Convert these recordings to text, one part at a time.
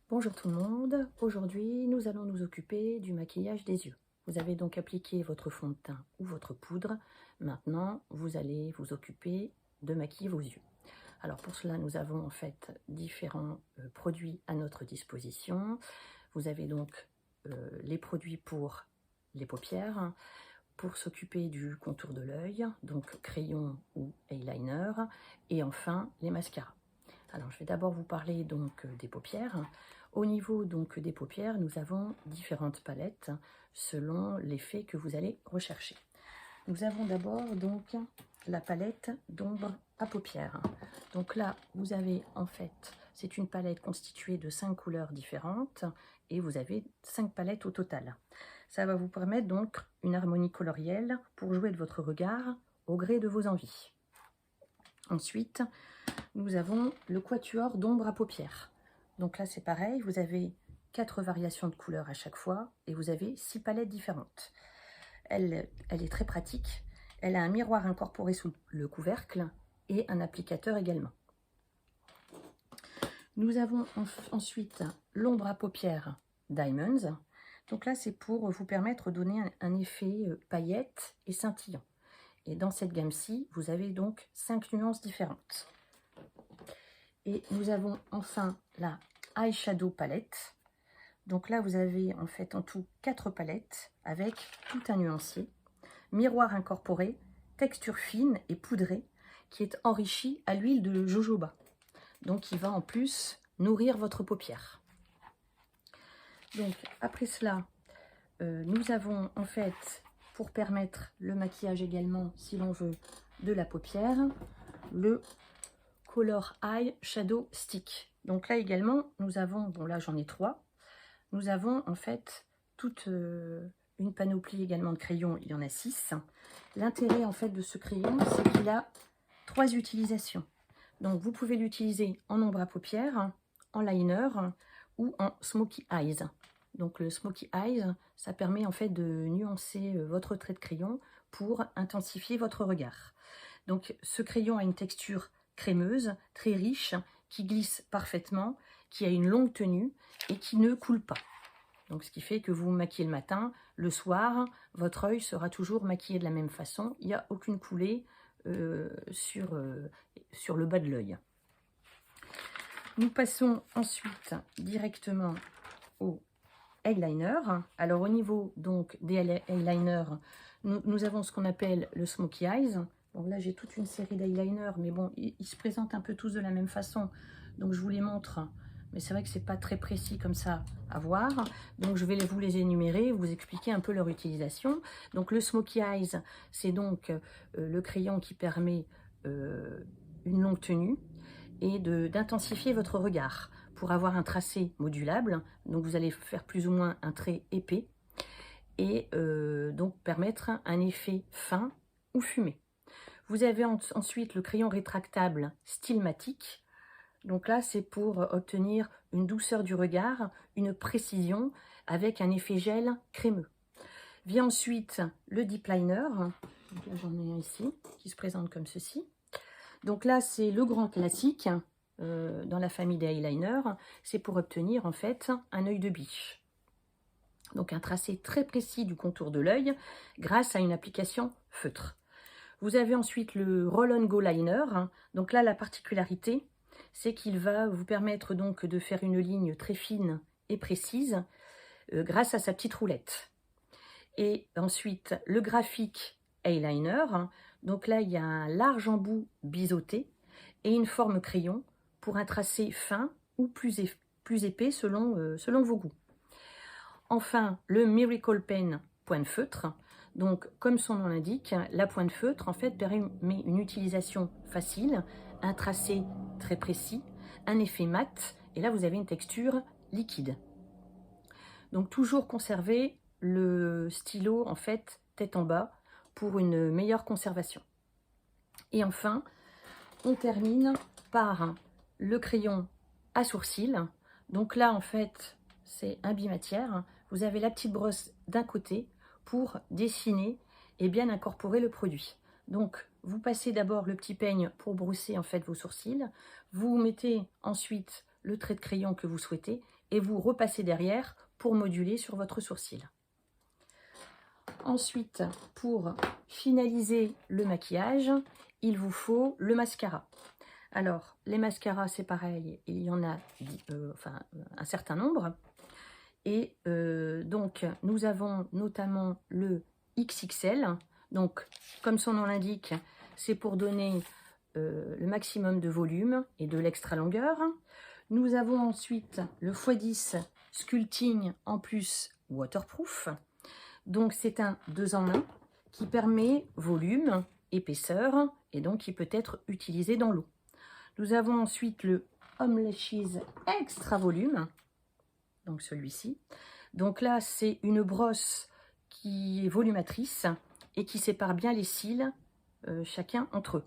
Bonjour tout le monde, aujourd'hui nous allons nous occuper du maquillage des yeux. Vous avez donc appliqué votre fond de teint ou votre poudre, maintenant vous allez vous occuper de maquiller vos yeux. Alors pour cela nous avons en fait différents produits à notre disposition. Vous avez donc les produits pour les paupières, pour s'occuper du contour de l'œil, donc crayon ou eyeliner, et enfin les mascaras. Alors, je vais d'abord vous parler donc des paupières. Au niveau donc des paupières, nous avons différentes palettes selon l'effet que vous allez rechercher. Nous avons d'abord donc la palette d'ombre à paupières. Donc là, vous avez en fait, c'est une palette constituée de 5 couleurs différentes et vous avez 5 palettes au total. Ça va vous permettre donc une harmonie colorielle pour jouer de votre regard au gré de vos envies. Ensuite, nous avons le quatuor d'ombre à paupières. Donc là, c'est pareil, vous avez 4 variations de couleurs à chaque fois et vous avez 6 palettes différentes. Elle est très pratique. Elle a un miroir incorporé sous le couvercle et un applicateur également. Nous avons ensuite l'ombre à paupières Diamonds. Donc là, c'est pour vous permettre de donner un effet paillettes et scintillant. Et dans cette gamme-ci, vous avez donc 5 nuances différentes. Et nous avons enfin la Eyeshadow Palette. Donc là, vous avez en fait en tout 4 palettes avec tout un nuancier. Miroir incorporé, texture fine et poudrée qui est enrichie à l'huile de jojoba. Donc il va en plus nourrir votre paupière. Donc après cela, nous avons en fait, pour permettre le maquillage également, si l'on veut, de la paupière, le Color Eye Shadow Stick. Donc là également, nous avons, bon là j'en ai 3, nous avons en fait toute une panoplie également de crayons, il y en a 6. L'intérêt en fait de ce crayon, c'est qu'il a 3 utilisations. Donc vous pouvez l'utiliser en ombre à paupières, en liner ou en Smoky Eyes. Donc le Smoky Eyes, ça permet en fait de nuancer votre trait de crayon pour intensifier votre regard. Donc ce crayon a une texture crémeuse, très riche, qui glisse parfaitement, qui a une longue tenue et qui ne coule pas. Donc ce qui fait que vous maquillez le matin, le soir, votre œil sera toujours maquillé de la même façon. Il n'y a aucune coulée sur le bas de l'œil. Nous passons ensuite directement au eyeliner. Alors au niveau donc des eyeliners, nous avons ce qu'on appelle le Smoky Eyes. Bon là j'ai toute une série d'eyeliners, mais bon, ils se présentent un peu tous de la même façon. Donc je vous les montre, mais c'est vrai que c'est pas très précis comme ça à voir. Donc je vais vous les énumérer, vous expliquer un peu leur utilisation. Donc le Smoky Eyes, c'est donc le crayon qui permet une longue tenue et d'intensifier votre regard pour avoir un tracé modulable. Donc vous allez faire plus ou moins un trait épais et donc permettre un effet fin ou fumé. Vous avez ensuite le crayon rétractable Stylmatic. Donc là, c'est pour obtenir une douceur du regard, une précision avec un effet gel crémeux. Vient ensuite le Deep Liner. Donc là, j'en ai un ici qui se présente comme ceci. Donc là, c'est le grand classique dans la famille des eyeliners. C'est pour obtenir en fait un œil de biche. Donc un tracé très précis du contour de l'œil grâce à une application feutre. Vous avez ensuite le Roll-On Go Liner. Donc là, la particularité, c'est qu'il va vous permettre donc de faire une ligne très fine et précise grâce à sa petite roulette. Et ensuite, le Graphic Eyeliner. Donc là, il y a un large embout biseauté et une forme crayon pour un tracé fin ou plus épais selon vos goûts. Enfin, le Miracle Pen point de feutre. Donc, comme son nom l'indique, la pointe de feutre, en fait, permet une utilisation facile, un tracé très précis, un effet mat, et là, vous avez une texture liquide. Donc, toujours conserver le stylo, en fait, tête en bas, pour une meilleure conservation. Et enfin, on termine par le crayon à sourcils. Donc là, en fait, c'est un bimatière. Vous avez la petite brosse d'un côté pour dessiner et bien incorporer le produit. Donc, vous passez d'abord le petit peigne pour brosser en fait vos sourcils. Vous mettez ensuite le trait de crayon que vous souhaitez et vous repassez derrière pour moduler sur votre sourcil. Ensuite, pour finaliser le maquillage, il vous faut le mascara. Alors, les mascaras, c'est pareil, il y en a un certain nombre. Et donc, nous avons notamment le XXL. Donc, comme son nom l'indique, c'est pour donner le maximum de volume et de l'extra longueur. Nous avons ensuite le x10 Sculpting en plus waterproof. Donc, c'est un 2 en 1 qui permet volume, épaisseur et donc qui peut être utilisé dans l'eau. Nous avons ensuite le Home Lashes Extra Volume. Donc celui-ci. Donc là, c'est une brosse qui est volumatrice et qui sépare bien les cils, chacun entre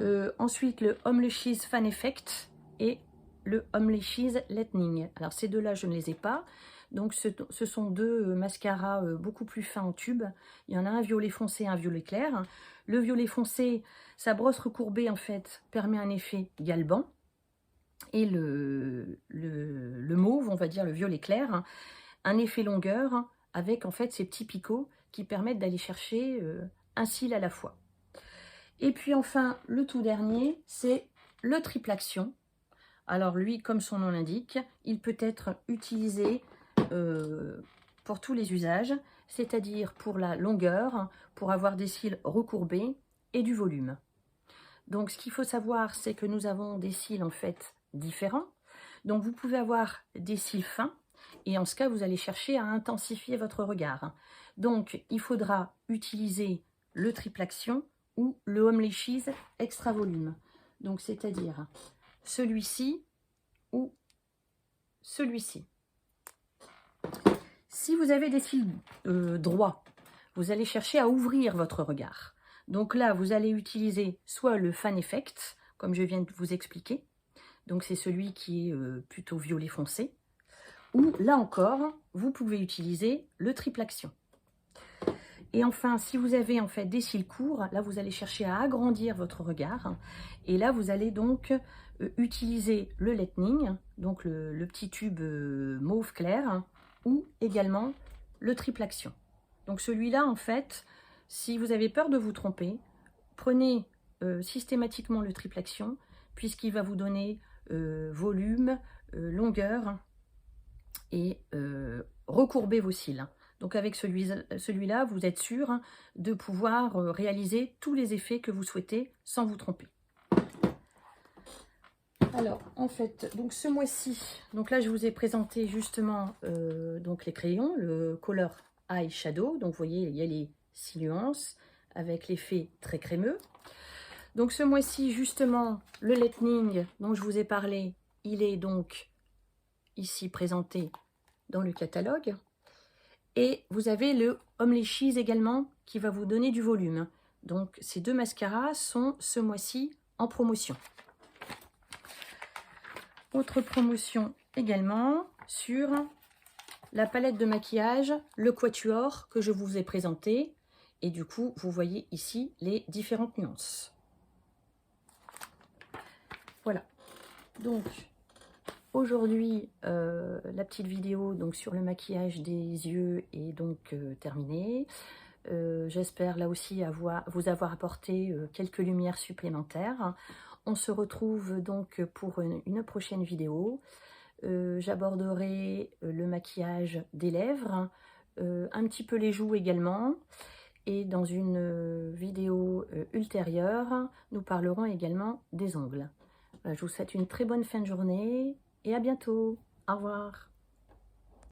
eux. Ensuite, le Home Lashes Fan Effect et le Home Lashes Lightning. Alors ces deux-là, je ne les ai pas. Donc ce sont deux mascaras beaucoup plus fins en tube. Il y en a un violet foncé et un violet clair. Le violet foncé, sa brosse recourbée en fait permet un effet galbant. Et le mauve, on va dire le violet clair, un effet longueur avec en fait ces petits picots qui permettent d'aller chercher un cil à la fois. Et puis enfin, le tout dernier, c'est le triple action. Alors lui, comme son nom l'indique, il peut être utilisé pour tous les usages, c'est-à-dire pour la longueur, pour avoir des cils recourbés et du volume. Donc ce qu'il faut savoir, c'est que nous avons des cils en fait différents. Donc vous pouvez avoir des cils fins et en ce cas vous allez chercher à intensifier votre regard. Donc il faudra utiliser le triple action ou le Home Lashes Extra Volume. Donc c'est-à-dire celui-ci ou celui-ci. Si vous avez des cils droits, vous allez chercher à ouvrir votre regard. Donc là vous allez utiliser soit le Fan Effect, comme je viens de vous expliquer. Donc c'est celui qui est plutôt violet foncé. Ou là encore, vous pouvez utiliser le triple action. Et enfin, si vous avez en fait des cils courts, là vous allez chercher à agrandir votre regard. Et là vous allez donc utiliser le Lightning, donc le petit tube mauve clair, ou également le triple action. Donc celui-là en fait, si vous avez peur de vous tromper, prenez systématiquement le triple action, puisqu'il va vous donner volume, longueur et recourber vos cils. Donc avec celui-là, vous êtes sûr de pouvoir réaliser tous les effets que vous souhaitez sans vous tromper. Alors en fait, donc ce mois-ci, donc là je vous ai présenté justement donc les crayons, le Color Eye Shadow. Donc vous voyez, il y a les 6 nuances avec l'effet très crémeux. Donc ce mois-ci, justement, le Lightning dont je vous ai parlé, il est donc ici présenté dans le catalogue. Et vous avez le Home Lashes également qui va vous donner du volume. Donc ces deux mascaras sont ce mois-ci en promotion. Autre promotion également sur la palette de maquillage, le Quatuor que je vous ai présenté. Et du coup, vous voyez ici les différentes nuances. Voilà, donc aujourd'hui la petite vidéo donc sur le maquillage des yeux est donc terminée. J'espère là aussi vous avoir apporté quelques lumières supplémentaires. On se retrouve donc pour une prochaine vidéo. J'aborderai le maquillage des lèvres, un petit peu les joues également. Et dans une vidéo ultérieure, nous parlerons également des ongles. Je vous souhaite une très bonne fin de journée et à bientôt. Au revoir.